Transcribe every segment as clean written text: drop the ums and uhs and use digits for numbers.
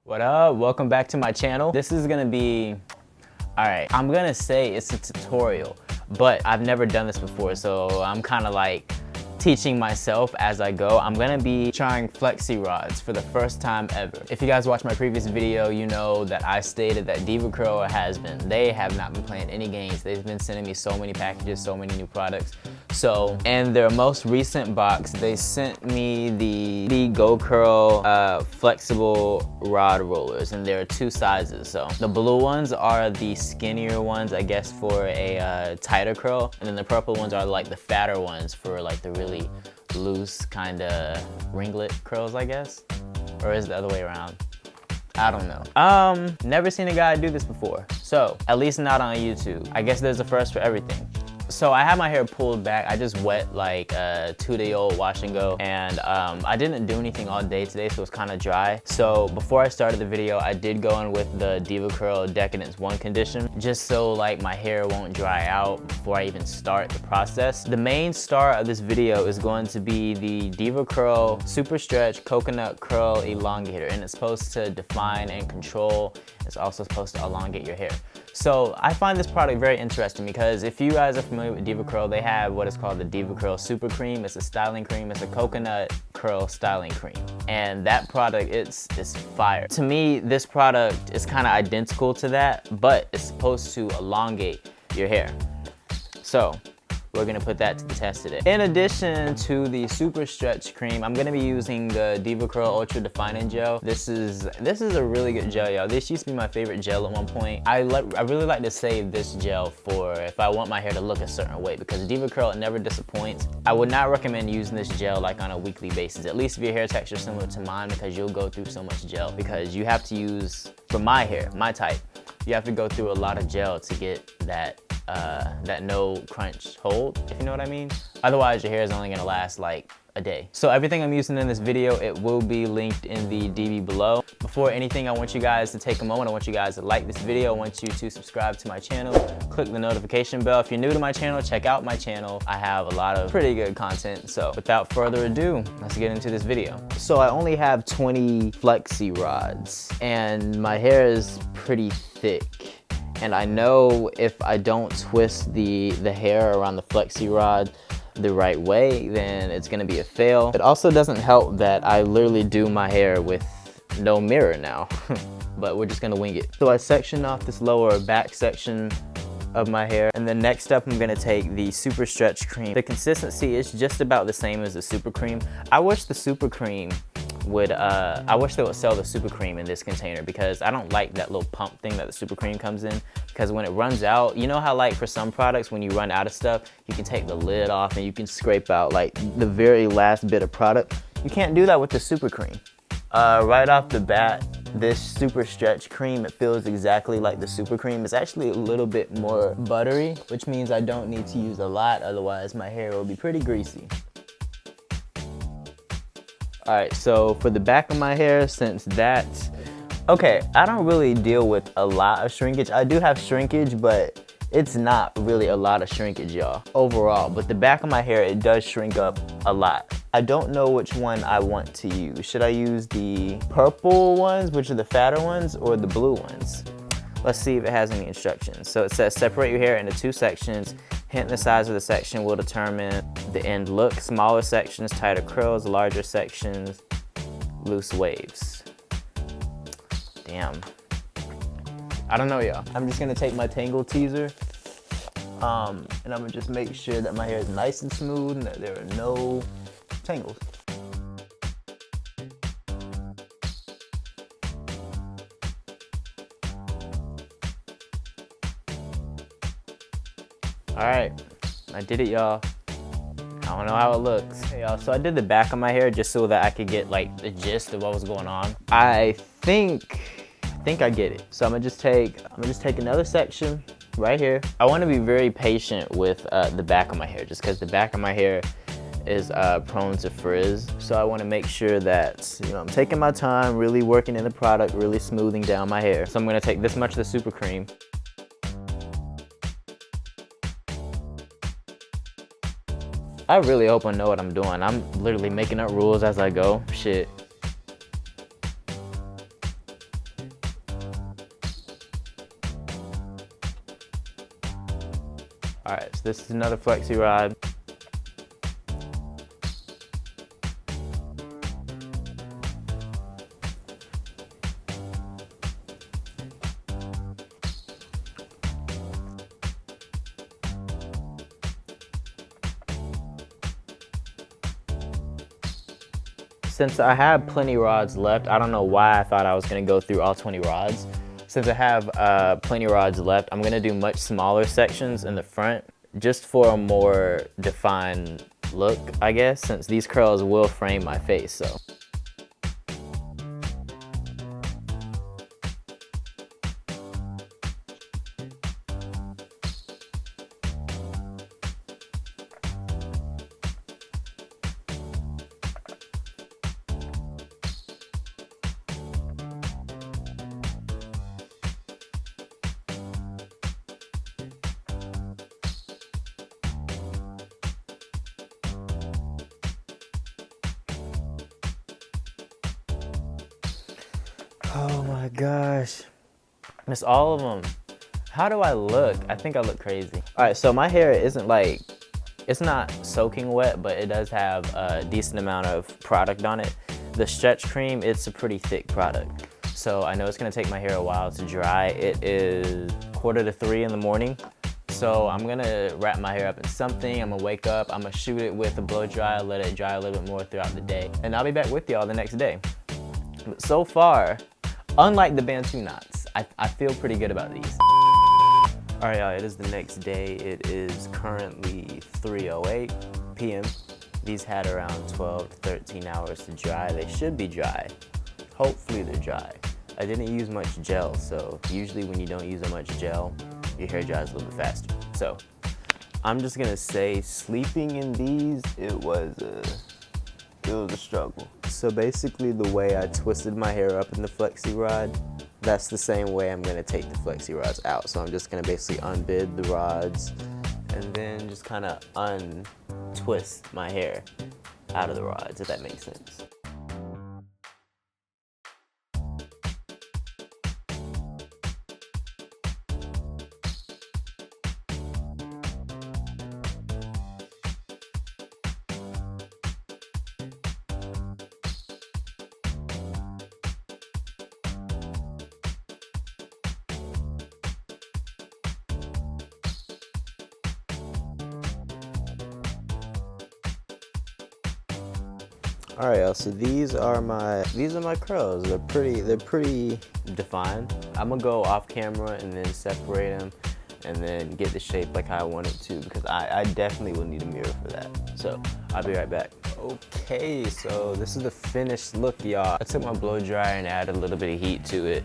What up? Welcome back to my channel. This is gonna be, alright, I'm gonna say it's a tutorial, but I've never done this before, so I'm kind of like teaching myself as I go. I'm gonna be trying Flexi Rods for the first time ever. If you guys watched my previous video, you know that I stated that Devacurl they have not been playing any games. They've been sending me so many packages, so many new products. So, in their most recent box, they sent me the Decadence flexible rod rollers, and there are two sizes. So, the blue ones are the skinnier ones, I guess, for a tighter curl, and then the purple ones are like the fatter ones for like the really loose kind of ringlet curls, I guess. Or is it the other way around? I don't know. Never seen a guy do this before. So, at least not on YouTube. I guess there's a first for everything. So I had my hair pulled back. I just wet like a 2-day-old wash and go, and I didn't do anything all day today, so it was kind of dry. So before I started the video, I did go in with the Devacurl Decadence 1 condition, just so like my hair won't dry out before I even start the process. The main star of this video is going to be the Devacurl Super Stretch Coconut Curl Elongator, and it's supposed to define and control. It's also supposed to elongate your hair. So I find this product very interesting because if you guys are familiar with Devacurl, they have what is called the Devacurl Super Cream. It's a styling cream. It's a coconut curl styling cream. And that product, it's fire. To me, this product is kind of identical to that, but it's supposed to elongate your hair. So we're gonna put that to the test today. In addition to the Super Stretch Cream, I'm gonna be using the Devacurl Ultra Defining Gel. This is a really good gel, y'all. This used to be my favorite gel at one point. I really like to save this gel for if I want my hair to look a certain way, because Devacurl, it never disappoints. I would not recommend using this gel like on a weekly basis, at least if your hair texture is similar to mine, because you'll go through so much gel. Because you have to use, for my hair, my type, you have to go through a lot of gel to get that no crunch hold, if you know what I mean. Otherwise, your hair is only gonna last like a day. So everything I'm using in this video, it will be linked in the DB below. Before anything, I want you guys to take a moment. I want you guys to like this video. I want you to subscribe to my channel, click the notification bell. If you're new to my channel, check out my channel. I have a lot of pretty good content. So without further ado, let's get into this video. So I only have 20 Flexi Rods, and my hair is pretty thick. And I know if I don't twist the hair around the Flexi Rod the right way, then it's gonna be a fail. It also doesn't help that I literally do my hair with no mirror now, but we're just gonna wing it. So I section off this lower back section of my hair, and then next up I'm gonna take the Super Stretch Cream. The consistency is just about the same as the Super Cream. I wish the Super Cream would, I wish they would sell the Super Cream in this container, because I don't like that little pump thing that the Super Cream comes in, because when it runs out, you know how like for some products when you run out of stuff, you can take the lid off and you can scrape out like the very last bit of product. You can't do that with the Super Cream. Right off the bat, this Super Stretch Cream, it feels exactly like the Super Cream. It's actually a little bit more buttery, which means I don't need to use a lot, otherwise my hair will be pretty greasy. Alright, so for the back of my hair, since that's, okay, I don't really deal with a lot of shrinkage. I do have shrinkage, but it's not really a lot of shrinkage, y'all, overall. But the back of my hair, it does shrink up a lot. I don't know which one I want to use. Should I use the purple ones, which are the fatter ones, or the blue ones? Let's see if it has any instructions. So it says separate your hair into 2 sections. Hint the size of the section will determine the end look. Smaller sections, tighter curls. Larger sections, loose waves. Damn. I don't know, y'all. I'm just gonna take my Tangle teaser, and I'm gonna just make sure that my hair is nice and smooth and that there are no tangles. All right, I did it, y'all. I don't know how it looks. Hey, y'all, so I did the back of my hair just so that I could get like the gist of what was going on. I think I get it. So I'm gonna just take another section right here. I want to be very patient with the back of my hair, just because the back of my hair is prone to frizz. So I want to make sure that, you know, I'm taking my time, really working in the product, really smoothing down my hair. So I'm gonna take this much of the Super Cream. I really hope I know what I'm doing. I'm literally making up rules as I go. Shit. All right, so this is another Flexi Rod. Since I have plenty rods left, I don't know why I thought I was gonna go through all 20 rods. Since I have plenty rods left, I'm gonna do much smaller sections in the front just for a more defined look, I guess, since these curls will frame my face, so. Oh my gosh, miss all of them. How do I look? I think I look crazy. All right, so my hair isn't like, it's not soaking wet, but it does have a decent amount of product on it. The stretch cream, it's a pretty thick product. So I know it's gonna take my hair a while to dry. It is 2:45 in the morning. So I'm gonna wrap my hair up in something. I'm gonna wake up, I'm gonna shoot it with a blow dry, let it dry a little bit more throughout the day. And I'll be back with y'all the next day. But so far, unlike the Bantu knots, I feel pretty good about these. All right, y'all, it is the next day. It is currently 3:08 p.m. These had around 12 to 13 hours to dry. They should be dry. Hopefully they're dry. I didn't use much gel, so usually when you don't use that much gel, your hair dries a little bit faster. So I'm just gonna say sleeping in these, it was a struggle. So basically the way I twisted my hair up in the Flexi Rod, that's the same way I'm gonna take the Flexi Rods out. So I'm just gonna basically unbid the rods and then just kind of untwist my hair out of the rods, if that makes sense. All right, y'all, so these are my curls. They're pretty defined. I'm gonna go off camera and then separate them and then get the shape like how I want it to, because I definitely will need a mirror for that. So I'll be right back. Okay, so this is the finished look, y'all. I took my blow dryer and added a little bit of heat to it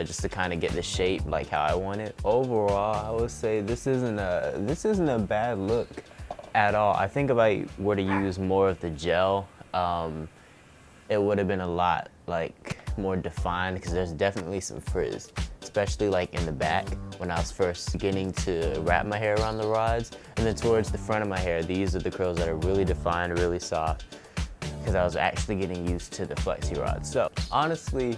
just to kind of get the shape like how I want it. Overall, I would say this isn't a bad look at all. I think if I were to use more of the gel, it would have been a lot like more defined, because there's definitely some frizz, especially like in the back when I was first beginning to wrap my hair around the rods. And then towards the front of my hair, these are the curls that are really defined, really soft, because I was actually getting used to the Flexi Rods. So honestly,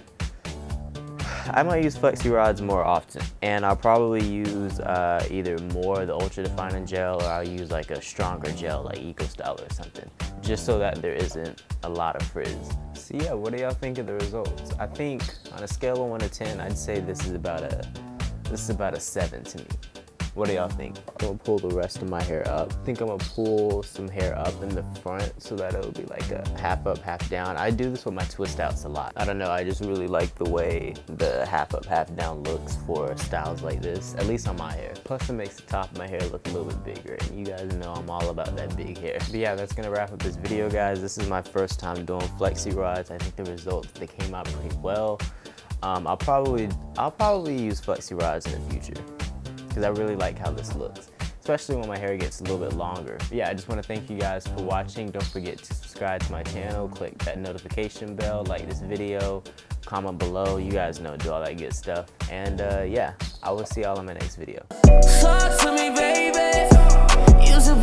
I might use Flexi Rods more often, and I'll probably use either more of the ultra defining gel, or I'll use like a stronger gel like Eco Style or something, just so that there isn't a lot of frizz. So yeah, what do y'all think of the results? I think on a scale of 1 to 10, I'd say this is about a 7 to me. What do y'all think? I'm gonna pull the rest of my hair up. I think I'm gonna pull some hair up in the front so that it'll be like a half up, half down. I do this with my twist outs a lot. I don't know, I just really like the way the half up, half down looks for styles like this, at least on my hair. Plus it makes the top of my hair look a little bit bigger, and you guys know I'm all about that big hair. But yeah, that's gonna wrap up this video, guys. This is my first time doing Flexi Rods. I think the results, they came out pretty well. I'll probably use Flexi Rods in the future, because I really like how this looks, especially when my hair gets a little bit longer. But yeah, I just want to thank you guys for watching. Don't forget to subscribe to my channel, click that notification bell, like this video, comment below. You guys know, do all that good stuff. And yeah, I will see y'all in my next video. Talk to me, baby. Use a